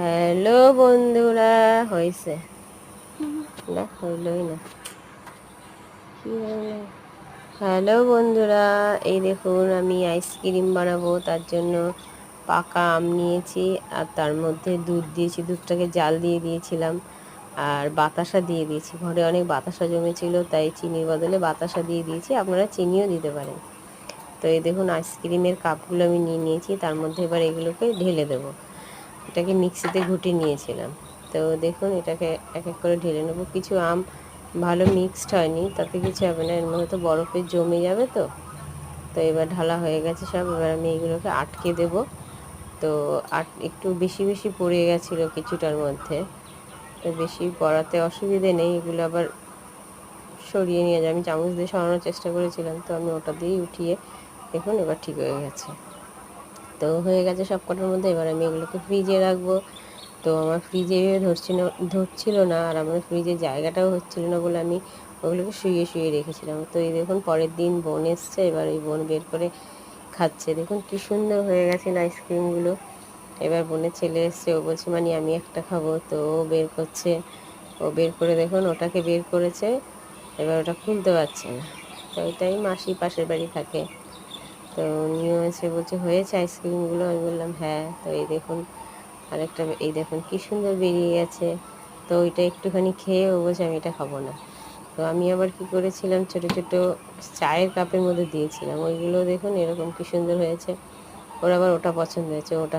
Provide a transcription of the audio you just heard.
Hello বন্ধুরা, হয়েছে না? হইলই না, কি হলো? হ্যালো বন্ধুরা, এই দেখুন আমি আইসক্রিম বানাবো। তার জন্য পাকা আম নিয়েছি, আর তার মধ্যে দুধ দিয়েছি, দুধটাকে জাল দিয়ে দিয়েছিলাম, আর বাতাসা দিয়ে দিয়েছি। ঘরে অনেক বাতাসা জমেছিল, তাই চিনির বদলে বাতাসা দিয়ে দিয়েছি। আপনারা চিনিও দিতে পারেন। তো এই দেখুন আইসক্রিমের কাপগুলো আমি নিয়ে নিয়েছি, তার মধ্যে এবার এগুলোকে ঢেলে দেবো। এটাকে মিক্সিতে ঘুটে নিয়েছিলাম। তো দেখুন এটাকে এক এক করে ঢেলে নেবো। কিছু আম ভালো মিক্সড হয়নি, তাতে কিছু হবে না, এর মধ্যে তো বরফে জমে যাবে। তো তো এবার ঢালা হয়ে গেছে সব। এবার আমি এগুলোকে আটকে দেব। তো একটু বেশি বেশি পড়ে গেছিলো কিছুটার মধ্যে, তো বেশি পড়াতে অসুবিধে নেই, এগুলো আবার সরিয়ে নিয়ে যায়। আমি চামচ দিয়ে সরানোর চেষ্টা করেছিলাম, তো আমি ওটা দিয়েই উঠিয়ে দেখুন এবার ঠিক হয়ে গেছে। তো হয়ে গেছে সব কটার মধ্যে। এবার আমি এগুলোকে ফ্রিজে রাখবো। তো আমার ফ্রিজে ধরছিল না, আর আমার ফ্রিজের জায়গাটাও হচ্ছিল না বলে আমি ওগুলোকে শুয়ে শুয়ে রেখেছিলাম। তো এই দেখুন পরের দিন বোন এসছে, এবার ওই বোন বের করে খাচ্ছে। দেখুন কী সুন্দর হয়ে গেছিলো আইসক্রিমগুলো। এবার বোনের ছেলে এসছে, ও বলছে মানে আমি একটা খাবো। তো ও বের করছে, ও বের করে দেখুন ওটাকে বের করেছে। এবার ওটা খুলতে পারছে না। তো এটাই মাসি পাশের বাড়ি থাকে, তো উনিও এসে বলছে হয়েছে আইসক্রিমগুলো। আমি বললাম হ্যাঁ। তো এই দেখুন আরেকটা, এই দেখুন কী সুন্দর বেরিয়ে গেছে। তো ওইটা একটুখানি খেয়ে ও বলছে আমি এটা খাবো না। তো আমি আবার কি করেছিলাম, ছোটো ছোটো চায়ের কাপের মধ্যে দিয়েছিলাম, ওইগুলো দেখুন এরকম কী সুন্দর হয়েছে। ওর আবার ওটা পছন্দ হয়েছে, ওটা